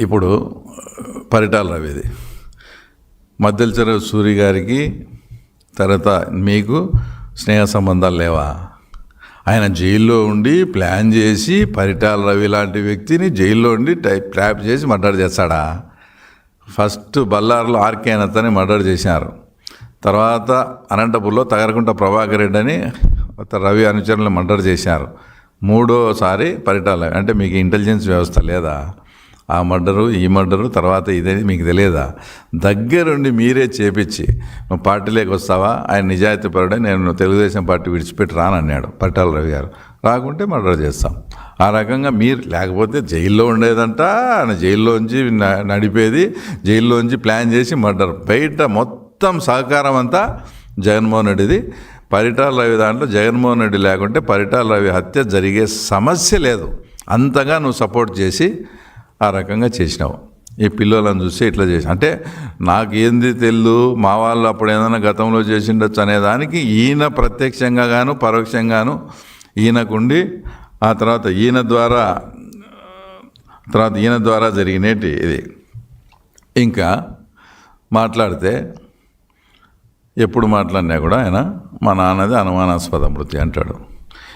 ఇప్పుడు పరిటాల రవిది మద్దెల సూరి గారికి తర్వాత మీకు స్నేహ సంబంధాలు లేవా? ఆయన జైల్లో ఉండి ప్లాన్ చేసి పరిటాల రవి లాంటి వ్యక్తిని జైల్లో ఉండి ట్రాప్ చేసి మర్డర్ చేస్తాడా? ఫస్ట్ బళ్ళారులో ఆర్కే అతని మర్డర్ చేశారు. తర్వాత అనంతపూర్లో తగరకుంట ప్రభాకర్ రెడ్డి అని రవి అనుచరులను మర్డర్ చేశారు. మూడోసారి పరిటాల రవి. అంటే మీకు ఇంటెలిజెన్స్ వ్యవస్థ లేదా? ఆ మర్డరు ఈ మర్డరు తర్వాత ఇదేది మీకు తెలియదా? దగ్గరుండి మీరే చేపించి నువ్వు పార్టీలోకి వస్తావా, ఆయన నిజాయితీ పరుడే, నేను తెలుగుదేశం పార్టీ విడిచిపెట్టి రానన్నాడు పరిటాల రవి గారు. రాకుంటే మర్డర్ చేస్తాం. ఆ రకంగా మీరు లేకపోతే జైల్లో ఉండేదంట, ఆయన జైల్లోంచి నడిపేది, జైల్లోంచి ప్లాన్ చేసి మర్డర్. బయట మొత్తం సహకారం అంతా జగన్మోహన్ రెడ్డిది. పరిటాల రవి దాంట్లో జగన్మోహన్ రెడ్డి లేకుంటే పరిటాల రవి హత్య జరిగే సమస్య లేదు. అంతగా నువ్వు సపోర్ట్ చేసి ఆ రకంగా చేసినావు. ఈ పిల్లలను చూసి ఇట్లా చేసి అంటే నాకు ఏంది తెలు, మా వాళ్ళు అప్పుడు ఏదైనా గతంలో చేసిండొచ్చు అనేదానికి ఈయన ప్రత్యక్షంగా గాను పరోక్షంగాను ఈయనకుండి ఆ తర్వాత ఈయన ద్వారా జరిగినట్టు ఇది. ఇంకా మాట్లాడితే ఎప్పుడు మాట్లాడినా కూడా ఆయన మా నాన్నది అనుమానాస్పద మృతి అంటాడు.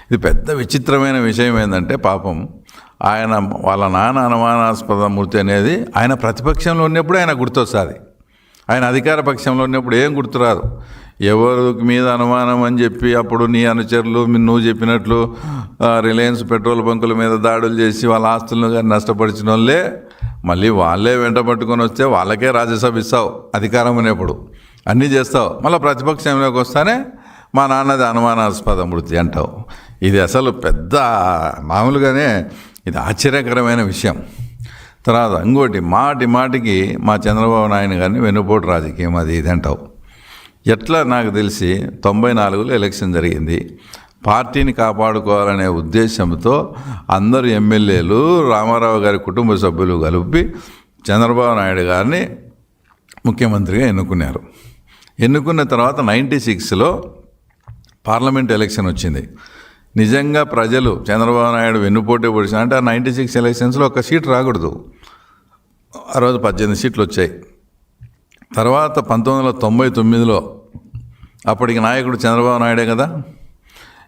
ఇది పెద్ద విచిత్రమైన విషయం ఏంటంటే పాపం ఆయన వాళ్ళ నాన్న అనుమానాస్పద మృతి అనేది ఆయన ప్రతిపక్షంలో ఉన్నప్పుడు ఆయన గుర్తొస్తుంది. ఆయన అధికార పక్షంలో ఉన్నప్పుడు ఏం గుర్తురాదు. ఎవరికి మీద అనుమానం అని చెప్పి అప్పుడు నీ అనుచరులు నువ్వు చెప్పినట్లు రిలయన్స్ పెట్రోల్ బంకుల మీద దాడులు చేసి వాళ్ళ ఆస్తులను కానీ నష్టపరిచిన వాళ్ళే మళ్ళీ వాళ్ళే వెంట పట్టుకొని వస్తే వాళ్ళకే రాజ్యసభ ఇస్తావు అధికారం ఉన్నప్పుడు, అన్నీ చేస్తావు. మళ్ళీ ప్రతిపక్షంలోకి వస్తానే మా నాన్నది అనుమానాస్పద మృతి అంటావు. ఇది అసలు పెద్ద మామూలుగానే ఇది ఆశ్చర్యకరమైన విషయం. తర్వాత ఇంకోటి మాటికి మా చంద్రబాబు నాయుడు గారిని వెన్నుపోటు రాజకీయం అది ఇది అంటావు. ఎట్లా నాకు తెలిసి 94లో ఎలక్షన్ జరిగింది. పార్టీని కాపాడుకోవాలనే ఉద్దేశంతో అందరు ఎమ్మెల్యేలు రామారావు గారి కుటుంబ సభ్యులు కలిపి చంద్రబాబు నాయుడు గారిని ముఖ్యమంత్రిగా ఎన్నుకున్నారు. ఎన్నుకున్న తర్వాత 96లో పార్లమెంట్ ఎలక్షన్ వచ్చింది. నిజంగా ప్రజలు చంద్రబాబు నాయుడు వెన్నుపోటే పొడిచిన అంటే ఆ 96 ఎలక్షన్స్లో ఒక సీట్ రాకూడదు. ఆ రోజు 18 సీట్లు వచ్చాయి. తర్వాత 1999లో అప్పటికి నాయకుడు చంద్రబాబు నాయుడే కదా.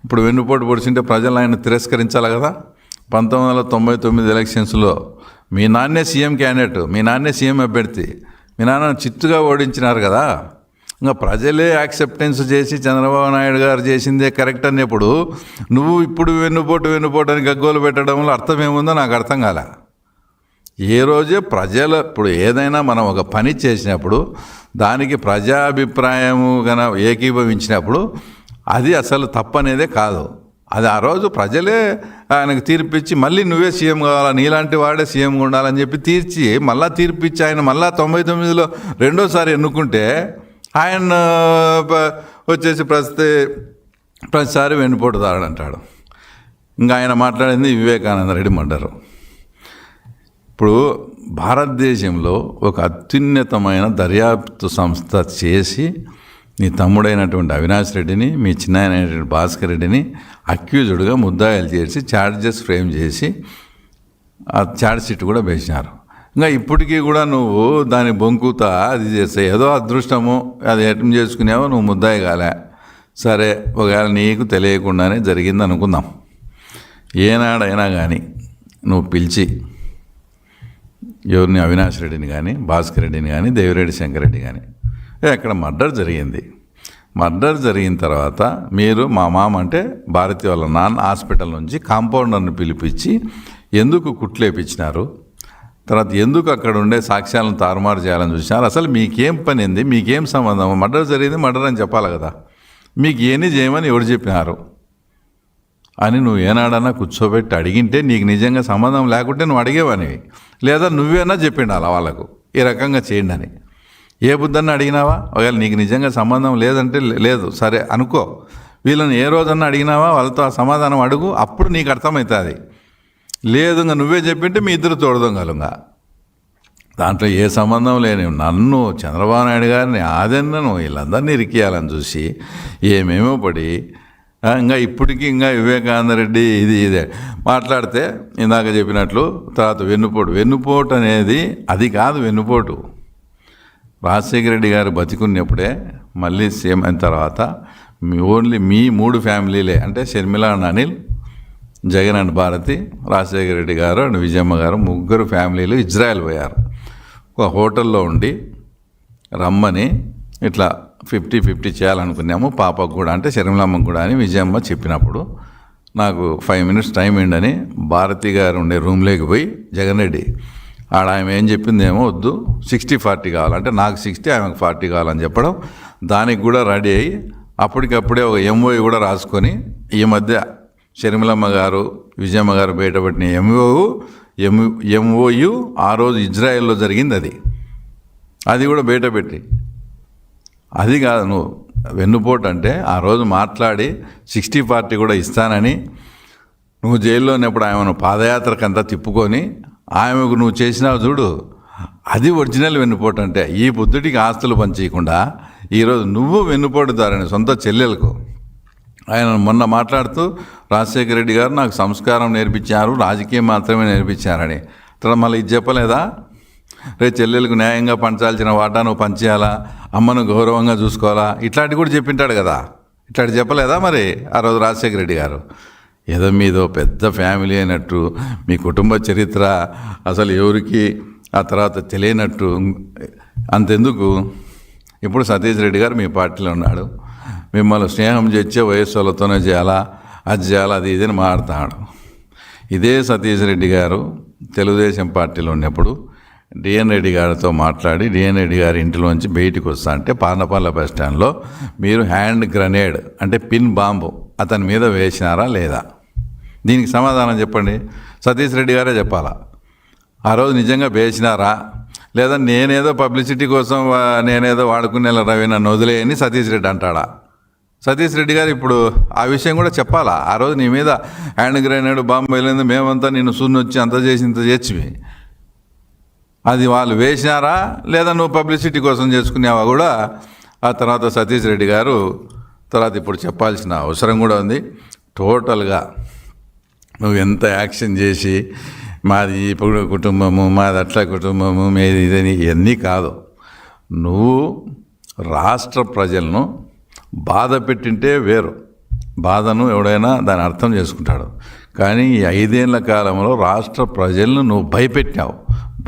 ఇప్పుడు వెన్నుపోటు పొడిచింటే ప్రజలు ఆయన తిరస్కరించాలి కదా. 1999 ఎలక్షన్స్లో మీ నాన్నే సీఎం క్యాండిడేట్, మీ నాన్నే సీఎం అభ్యర్థి, మీ నాన్న చిత్తుగా ఓడించినారు కదా. ఇంకా ప్రజలే యాక్సెప్టెన్స్ చేసి చంద్రబాబు నాయుడు గారు చేసిందే కరెక్ట్ అన్నప్పుడు నువ్వు ఇప్పుడు వెన్నుపోటు అని గగ్గోలు పెట్టడంలో అర్థం ఏముందో నాకు అర్థం కాలే. ఏ రోజే ప్రజలు ఇప్పుడు ఏదైనా మనం ఒక పని చేసినప్పుడు దానికి ప్రజాభిప్రాయము కనుక ఏకీభవించినప్పుడు అది అసలు తప్పనేదే కాదు. అది ఆ రోజు ప్రజలే ఆయనకు తీర్పిచ్చి మళ్ళీ నువ్వే సీఎం కావాలా, నీలాంటి వాడే సీఎంగా ఉండాలని చెప్పి మళ్ళీ తీర్పిచ్చి ఆయన మళ్ళీ 99లో రెండోసారి ఎన్నుకుంటే ఆయన వచ్చేసి ప్రతిసారి వెన్నుపోటుదారుడు అంటాడు. ఇంకా ఆయన మాట్లాడింది వివేకానంద రెడ్డి మర్డరు. ఇప్పుడు భారతదేశంలో ఒక అత్యున్నతమైన దర్యాప్తు సంస్థ చేసి నీ తమ్ముడైనటువంటి అవినాష్ రెడ్డిని, మీ చిన్నాయనటువంటి భాస్కర్ రెడ్డిని అక్యూజ్డ్గా ముద్దాయిలు చేసి ఛార్జెస్ ఫ్రేమ్ చేసి ఆ ఛార్జ్ షీట్ కూడా వేసినారు. ఇంకా ఇప్పటికీ కూడా నువ్వు దాన్ని బొంకుతా అది చేస్తే ఏదో అదృష్టము అది ఎటం చేసుకునేవో నువ్వు ముద్దాయి కాలే. సరే, ఒకవేళ నీకు తెలియకుండానే జరిగింది అనుకుందాం. ఏనాడైనా కానీ నువ్వు పిలిచి ఎవరిని అవినాష్ రెడ్డిని కానీ భాస్కర్ రెడ్డిని కానీ దేవిరెడ్డి శంకరెడ్డి కానీ అక్కడ మర్డర్ జరిగింది. మర్డర్ జరిగిన తర్వాత మీరు మా మామ అంటే భారతి వాళ్ళ నాన్న హాస్పిటల్ నుంచి కాంపౌండర్ని పిలిపించి ఎందుకు కుట్లేపించినారు, తర్వాత ఎందుకు అక్కడ ఉండే సాక్ష్యాలను తారుమారు చేయాలని చూసినారు, అసలు మీకేం పని ఏంది, మీకేం సంబంధం, మర్డర్ జరిగింది మర్డర్ అని చెప్పాలి కదా, మీకు ఏని చేయమని ఎవరు చెప్పినారు అని నువ్వు ఏనాడన్నా కూర్చోబెట్టి అడిగింటే నీకు నిజంగా సంబంధం లేకుంటే నువ్వు అడిగేవానివి, లేదా నువ్వేనా చెప్పిండాలా వాళ్ళకు ఈ రకంగా చేయండి అని. ఏ బుద్ధన్న అడిగినావా? ఒకవేళ నీకు నిజంగా సంబంధం లేదంటే లేదు సరే అనుకో, వీళ్ళని ఏ రోజన్నా అడిగినావా వాళ్ళతో ఆ సమాధానం అడుగు, అప్పుడు నీకు అర్థమవుతుంది. లేదు ఇంకా నువ్వే చెప్పింటే మీ ఇద్దరు తోడదొంగలుగా. దాంట్లో ఏ సంబంధం లేని నన్ను చంద్రబాబు నాయుడు గారిని ఆదన్నను వీళ్ళందరినీ ఇరికియాలని చూసి ఏమేమో పడి ఇంకా ఇప్పటికీ ఇంకా వివేకానంద రెడ్డి ఇదే మాట్లాడితే ఇందాక చెప్పినట్లు. తర్వాత వెన్నుపోటు అనేది అది కాదు. వెన్నుపోటు రాజశేఖర రెడ్డి గారు బతికున్నప్పుడే మళ్ళీ సీఎం అయిన తర్వాత ఓన్లీ మీ 3 ఫ్యామిలీలే, అంటే షర్మిల అండ్ అనిల్, జగన్ అండ్ భారతి, రాజశేఖర రెడ్డి గారు అండ్ విజయమ్మ గారు, 3 ఫ్యామిలీలు ఇజ్రాయెల్ పోయారు. ఒక హోటల్లో ఉండి రమ్మని ఇట్లా 50-50 చేయాలనుకున్నాము పాపకు కూడా, అంటే షర్మిలమ్మకు కూడా అని విజయమ్మ చెప్పినప్పుడు నాకు 5 మినిట్స్ టైం ఏంటని భారతి గారు ఉండే రూమ్లోకి పోయి జగన్ రెడ్డి ఆడ ఆమె ఏం చెప్పిందేమో వద్దు 60-40 కావాలంటే నాకు 60 ఆమెకు 40 కావాలని చెప్పడం, దానికి కూడా రెడీ అయ్యి అప్పటికప్పుడే ఒక ఎంఓయు కూడా రాసుకొని ఈ మధ్య షర్మిలమ్మ గారు విజయమ్మ గారు బయటపడిన ఎంఓయు ఆ రోజు ఇజ్రాయెల్లో జరిగింది. అది కూడా బయటపెట్టి అది కాదు నువ్వు వెన్నుపోటు అంటే ఆ రోజు మాట్లాడి 60-40 కూడా ఇస్తానని నువ్వు జైల్లో ఉన్నప్పుడు ఆమెను పాదయాత్రకంతా తిప్పుకొని ఆమెకు నువ్వు చేసినావు చూడు, అది ఒరిజినల్ వెన్నుపోటు అంటే. ఈ బుద్ధుడికి ఆస్తులు పంచేయకుండా ఈరోజు నువ్వు వెన్నుపోటుదారని సొంత చెల్లెలకు. ఆయన మొన్న మాట్లాడుతూ రాజశేఖర రెడ్డి గారు నాకు సంస్కారం నేర్పించారు, రాజకీయం మాత్రమే నేర్పించారని. తర్వాత మళ్ళీ ఇది చెప్పలేదా? రేపు చెల్లెలకు న్యాయంగా పంచాల్సిన వాటా నువ్వు పంచేయాలా, అమ్మను గౌరవంగా చూసుకోవాలా, ఇట్లాంటివి కూడా చెప్పింటాడు కదా. ఇట్లాంటి చెప్పలేదా మరి ఆ రోజు రాజశేఖర రెడ్డి గారు? ఏదో మీదో పెద్ద ఫ్యామిలీ అయినట్టు, మీ కుటుంబ చరిత్ర అసలు ఎవరికి ఆ తర్వాత తెలియనట్టు. అంతెందుకు, ఇప్పుడు సతీష్ రెడ్డి గారు మీ పార్టీలో ఉన్నాడు, మిమ్మల్ని స్నేహం చేసే వయస్సు వాళ్ళతోనే చేయాలా, అది చేయాలా, అది ఇదని మాట్లాడుతున్నాడు. ఇదే సతీష్ రెడ్డి గారు తెలుగుదేశం పార్టీలో ఉన్నప్పుడు డిఎన్ రెడ్డి గారితో మాట్లాడి డిఎన్ రెడ్డి గారి ఇంటిలోంచి బయటికి వస్తా అంటే పార్నపల్లి బస్ స్టాండ్లో మీరు హ్యాండ్ గ్రనేడ్ అంటే పిన్ బాంబు అతని మీద వేసినారా లేదా? దీనికి సమాధానం చెప్పండి. సతీష్ రెడ్డి గారే చెప్పాలా. ఆ రోజు నిజంగా వేసినారా లేదా నేనేదో పబ్లిసిటీ కోసం నేనేదో వాడుకునే రవి నన్ను వదిలేయని సతీష్ రెడ్డి అంటాడా? సతీష్ రెడ్డి గారు ఇప్పుడు ఆ విషయం కూడా చెప్పాలా. ఆ రోజు నీ మీద హ్యాండ్ గ్రనేడ్ బాంబు వెళ్ళింది, మేమంతా నిన్ను వచ్చి అంత చేసి ఇంత చేసివి, అది వాళ్ళు వేసినారా లేదా నువ్వు పబ్లిసిటీ కోసం చేసుకునేవా కూడా ఆ తర్వాత సతీష్ రెడ్డి గారు తర్వాత ఇప్పుడు చెప్పాల్సిన అవసరం కూడా ఉంది. టోటల్గా నువ్వు ఎంత యాక్షన్ చేసి మాది ఇప్పుడు కుటుంబము, మాది అట్లా కుటుంబము, మీది ఇదని ఇవన్నీ కాదు. నువ్వు రాష్ట్ర ప్రజలను బాధ పెట్టింటే వేరు, బాధను ఎవడైనా దాన్ని అర్థం చేసుకుంటాడు. కానీ ఈ 5 ఏళ్ల కాలంలో రాష్ట్ర ప్రజలను నువ్వు భయపెట్టావు.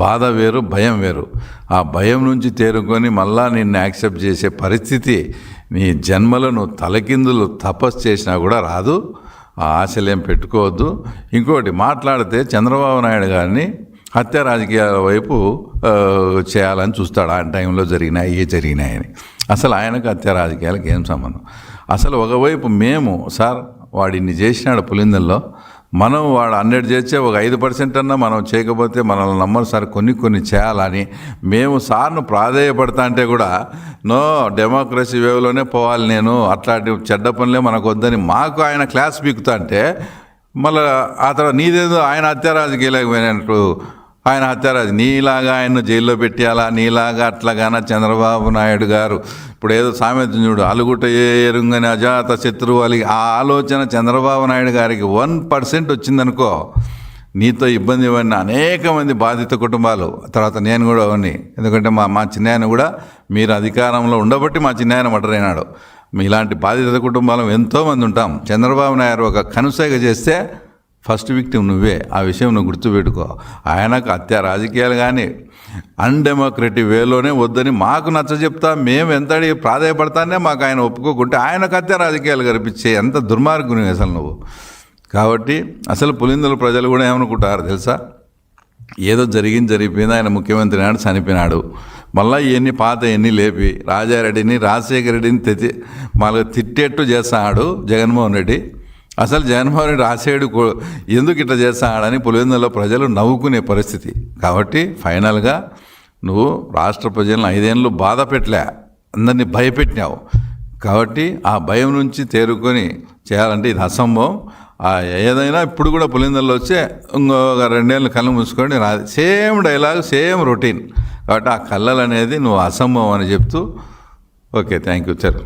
బాధ వేరు, భయం వేరు. ఆ భయం నుంచి తేరుకొని మళ్ళా నిన్ను యాక్సెప్ట్ చేసే పరిస్థితి నీ జన్మలో నువ్వు తలకిందులు తపస్సు చేసినా కూడా రాదు. ఆ ఆశలేం పెట్టుకోవద్దు. ఇంకోటి మాట్లాడితే చంద్రబాబు నాయుడు గారిని హత్య రాజకీయాల వైపు చేయాలని చూస్తాడు. ఆ టైంలో జరిగినాయని. అసలు ఆయనకు హత్య రాజకీయాలకు ఏం సంబంధం? అసలు ఒకవైపు మేము సార్ వాడు ఇన్ని చేసినాడు పులిందల్లో, మనం వాడు 100 చేస్తే ఒక 5% అన్నా మనం చేయకపోతే మనల్ని నమ్మరు సార్, కొన్ని చేయాలని మేము సార్ను ప్రాధేయపడతా అంటే కూడా నో డెమోక్రసీ వేవ్లోనే పోవాలి, నేను అట్లాంటి చెడ్డ పనులే మనకు వద్దని మాకు ఆయన క్లాస్ పీకుతా అంటే మళ్ళీ ఆ తర్వాత నీదేదో ఆయన హత్య రాజకీయాలకు పోయినట్టు ఆయన హత్యారాజు నీలాగా ఆయన్ను జైల్లో పెట్టేయాలా, నీలాగా అట్లాగాన చంద్రబాబు నాయుడు గారు ఇప్పుడు ఏదో సామెత చూడు, అలుగుట ఎరుంగని అజాత శత్రువు అలి, ఆ ఆలోచన చంద్రబాబు నాయుడు గారికి 1% వచ్చిందనుకో నీతో ఇబ్బంది పడిన అనేక మంది బాధిత కుటుంబాలు. తర్వాత నేను కూడా అవన్నీ, ఎందుకంటే మా చిన్నాయన కూడా మీరు అధికారంలో ఉండబట్టి మా చిన్నాయన మర్డర్ అయినాడు. ఇలాంటి బాధిత కుటుంబాలు ఎంతోమంది ఉంటాం. చంద్రబాబు నాయుడు ఒక కనుసైగ చేస్తే ఫస్ట్ విక్టిమ్ నువ్వే. ఆ విషయం నువ్వు గుర్తుపెట్టుకో. ఆయనకు హత్య రాజకీయాలు కానీ అన్డెమోక్రటిక్ వేలోనే వద్దని మాకు నచ్చ చెప్తా మేము ఎంత ప్రాధాయపడతానే మాకు ఆయన ఒప్పుకోకుంటే ఆయనకు హత్య రాజకీయాలు కనిపించే ఎంత దుర్మార్గుని అసలు నువ్వు. కాబట్టి అసలు పులిందుల ప్రజలు కూడా ఏమనుకుంటారు తెలుసా, ఏదో జరిగిపోయింది, ఆయన ముఖ్యమంత్రి నాడు చనిపోయినాడు, మళ్ళీ ఇవన్నీ పాత ఎన్ని లేపి రాజారెడ్డిని రాజశేఖర రెడ్డిని మళ్ళీ తిట్టేట్టు చేస్తాడు జగన్మోహన్ రెడ్డి. అసలు జగన్మోహన్ రెడ్డి రాసేడు ఎందుకు ఇట్లా చేస్తాడని పులివెందులలో ప్రజలు నవ్వుకునే పరిస్థితి. కాబట్టి ఫైనల్గా నువ్వు రాష్ట్ర ప్రజలను 5 ఏళ్ళు బాధ పెట్టలే, అందరినీ భయపెట్టినావు. కాబట్టి ఆ భయం నుంచి తేరుకొని చేయాలంటే ఇది అసంభవం. ఏదైనా ఇప్పుడు కూడా పులివెందులలో వచ్చే ఇంకొక 2 ఏళ్ళు కళ్ళు మూసుకొని సేమ్ డైలాగ్, సేమ్ రొటీన్. కాబట్టి ఆ కళ్ళలు అనేది నువ్వు అసంభవం అని చెప్తూ ఓకే, థ్యాంక్ యూ సార్.